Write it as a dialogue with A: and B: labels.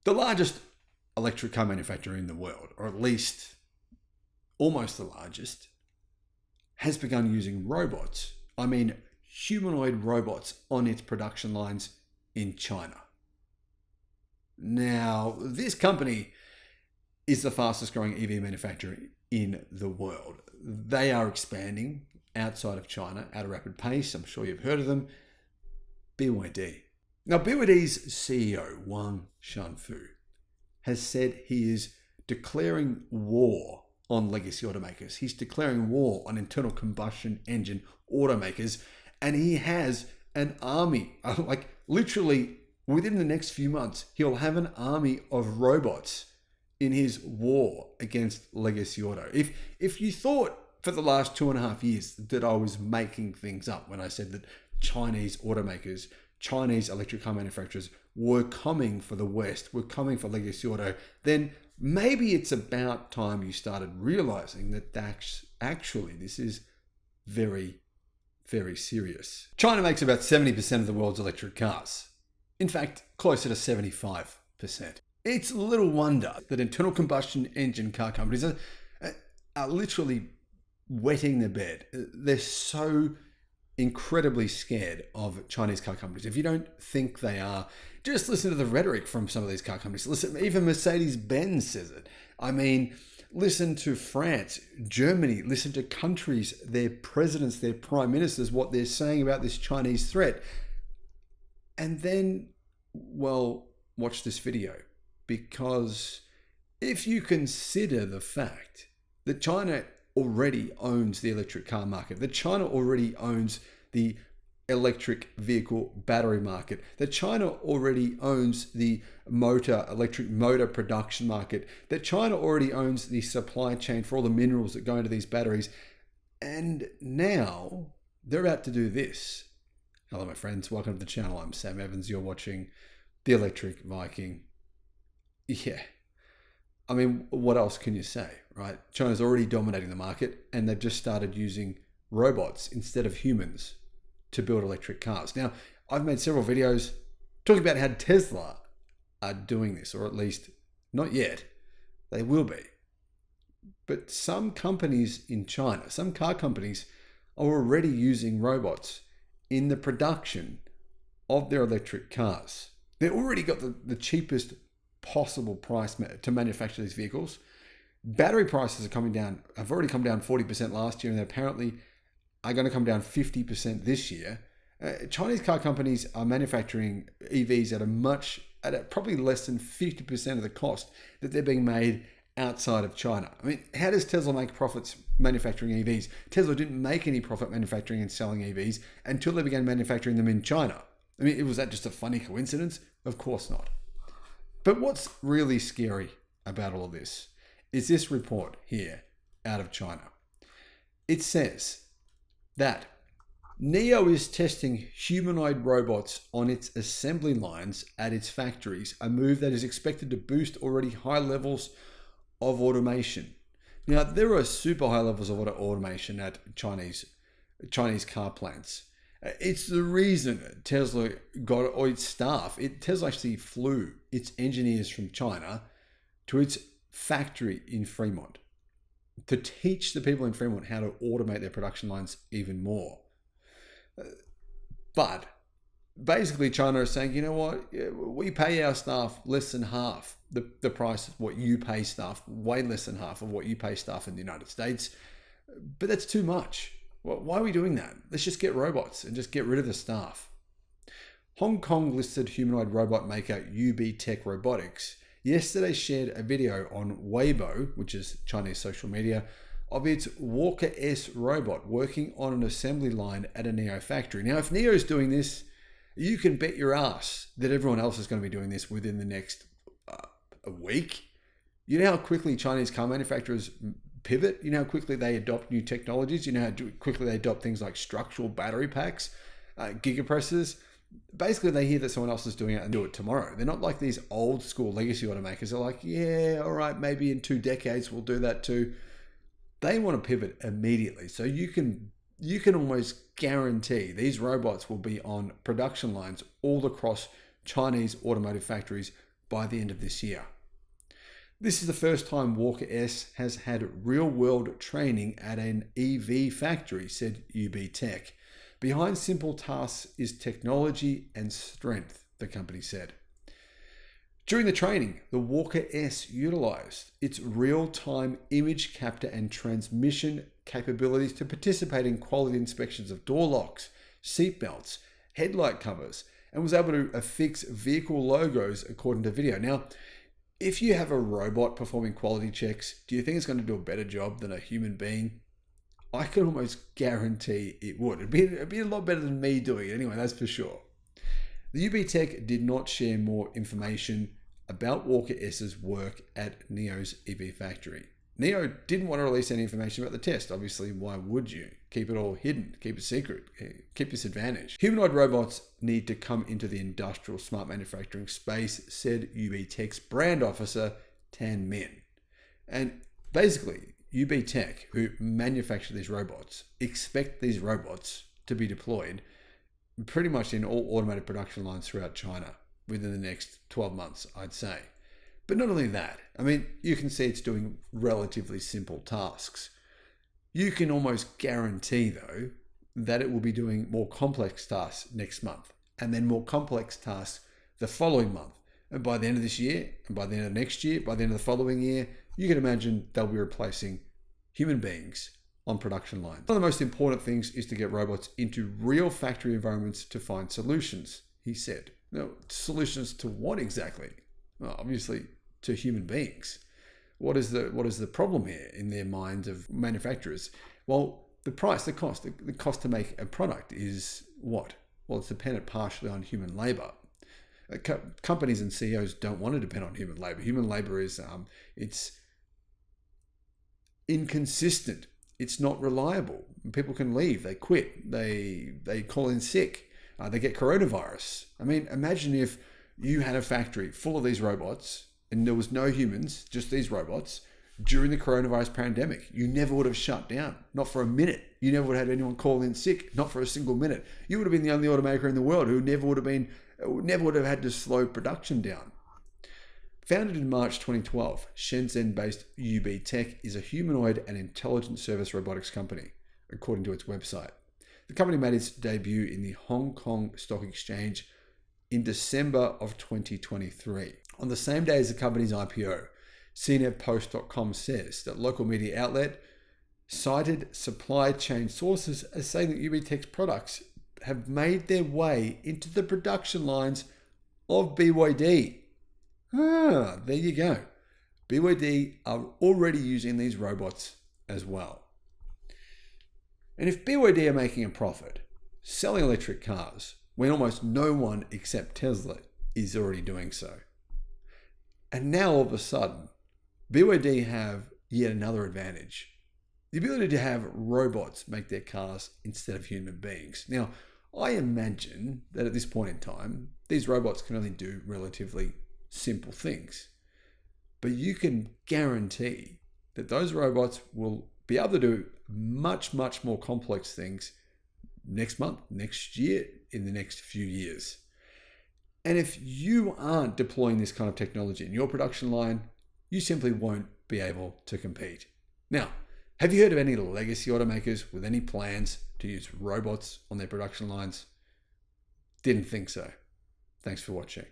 A: The largest electric car manufacturer in the world, or at least almost the largest, has begun using robots, I mean humanoid robots, on its production lines in China. Now, this company is the fastest growing EV manufacturer in the world. They are expanding outside of China at a rapid pace. I'm sure you've heard of them. BYD. Now, BYD's CEO, Wang Shanfu, has said he is declaring war on legacy automakers. He's declaring war on internal combustion engine automakers, and he has an army. Like literally within the next few months, he'll have an army of robots in his war against legacy auto. If you thought for the last 2.5 years that I was making things up when I said that Chinese automakers, Chinese electric car manufacturers were coming for the West, were coming for legacy auto, then maybe it's about time you started realizing that actually this is very, very serious. China makes about 70% of the world's electric cars. In fact, closer to 75%. It's little wonder that internal combustion engine car companies are literally wetting the bed. They're so incredibly scared of Chinese car companies. If you don't think they are, just listen to the rhetoric from some of these car companies. Listen, even Mercedes-Benz says it. I mean, listen to France, Germany, listen to countries, their presidents, their prime ministers, what they're saying about this Chinese threat. And then, well, watch this video. Because if you consider the fact that China already owns the electric car market, that China already owns the electric vehicle battery market, that China already owns the electric motor production market, that China already owns the supply chain for all the minerals that go into these batteries, and now they're about to do this. Hello, my friends. Welcome to the channel. I'm Sam Evans. You're watching the Electric Viking. Yeah. I mean, what else can you say, right? China's already dominating the market, and they've just started using robots instead of humans to build electric cars. Now, I've made several videos talking about how Tesla are doing this, or at least not yet. They will be. But some companies in China, some car companies, are already using robots in the production of their electric cars. They've already got the cheapest possible price to manufacture these vehicles. Battery prices are coming down, have already come down 40% last year, and they apparently are going to come down 50% this year. Chinese car companies are manufacturing EVs at probably less than 50% of the cost that they're being made outside of China. I mean, how does Tesla make profits manufacturing EVs? Tesla didn't make any profit manufacturing and selling EVs until they began manufacturing them in China. I mean, was that just a funny coincidence? Of course not. But what's really scary about all of this is this report here out of China. It says that NIO is testing humanoid robots on its assembly lines at its factories, a move that is expected to boost already high levels of automation. Now, there are super high levels of automation at Chinese car plants. It's the reason Tesla got all its staff. Tesla actually flew its engineers from China to its factory in Fremont to teach the people in Fremont how to automate their production lines even more. But basically China is saying, you know what, we pay our staff less than half the price of what you pay staff, way less than half of what you pay staff in the United States. But that's too much. Well, why are we doing that? Let's just get robots and just get rid of the staff. Hong Kong listed humanoid robot maker UB Tech Robotics yesterday shared a video on Weibo, which is Chinese social media, of its Walker S robot working on an assembly line at a NIO factory. Now, if NIO is doing this, you can bet your ass that everyone else is going to be doing this within the next a week. You know how quickly Chinese car manufacturers pivot? You know how quickly they adopt new technologies? You know how quickly they adopt things like structural battery packs, gigapresses? Basically, they hear that someone else is doing it and do it tomorrow. They're not like these old school legacy automakers. They're like, yeah, all right, maybe in 2 decades we'll do that too. They want to pivot immediately. So you can almost guarantee these robots will be on production lines all across Chinese automotive factories by the end of this year. This is the first time Walker S has had real-world training at an EV factory, said UB Tech. Behind simple tasks is technology and strength, the company said. During the training, the Walker S utilized its real-time image capture and transmission capabilities to participate in quality inspections of door locks, seat belts, headlight covers, and was able to affix vehicle logos according to video. Now, if you have a robot performing quality checks, do you think it's going to do a better job than a human being? I can almost guarantee it would. It'd be a lot better than me doing it anyway, that's for sure. The UB Tech did not share more information about Walker S's work at NIO's EV factory. NIO didn't want to release any information about the test. Obviously, why would you? Keep it all hidden, keep it secret, keep this advantage. Humanoid robots need to come into the industrial smart manufacturing space, said UB Tech's brand officer, Tan Min. And basically, UB Tech, who manufacture these robots, expect these robots to be deployed pretty much in all automated production lines throughout China within the next 12 months, I'd say. But not only that, I mean, you can see it's doing relatively simple tasks. You can almost guarantee, though, that it will be doing more complex tasks next month, and then more complex tasks the following month. And by the end of this year, and by the end of next year, by the end of the following year, you can imagine they'll be replacing human beings on production lines. One of the most important things is to get robots into real factory environments to find solutions, he said. Now, solutions to what exactly? Well, obviously to human beings. What is the problem here in their minds of manufacturers? Well, the price, the cost to make a product is what? Well, it's dependent partially on human labor. Companies and CEOs don't want to depend on human labor. Human labor is it's inconsistent. It's not reliable. People can leave. They quit. They call in sick. They get coronavirus. I mean, imagine if you had a factory full of these robots and there was no humans, just these robots, during the coronavirus pandemic. You never would have shut down, not for a minute. You never would have had anyone call in sick, not for a single minute. You would have been the only automaker in the world who never would have had to slow production down. Founded in March 2012, Shenzhen-based UB Tech is a humanoid and intelligent service robotics company, according to its website. The company made its debut in the Hong Kong Stock Exchange in December of 2023. On the same day as the company's IPO, CNETpost.com says that local media outlet cited supply chain sources as saying that UB Tech's products have made their way into the production lines of BYD. There you go. BYD are already using these robots as well. And if BYD are making a profit selling electric cars when almost no one except Tesla is already doing so, and now all of a sudden BYD have yet another advantage, the ability to have robots make their cars instead of human beings. Now, I imagine that at this point in time, these robots can only do relatively simple things, but you can guarantee that those robots will be able to do much, much more complex things next month, next year, in the next few years. And if you aren't deploying this kind of technology in your production line, you simply won't be able to compete. Now, have you heard of any legacy automakers with any plans to use robots on their production lines? Didn't think so. Thanks for watching.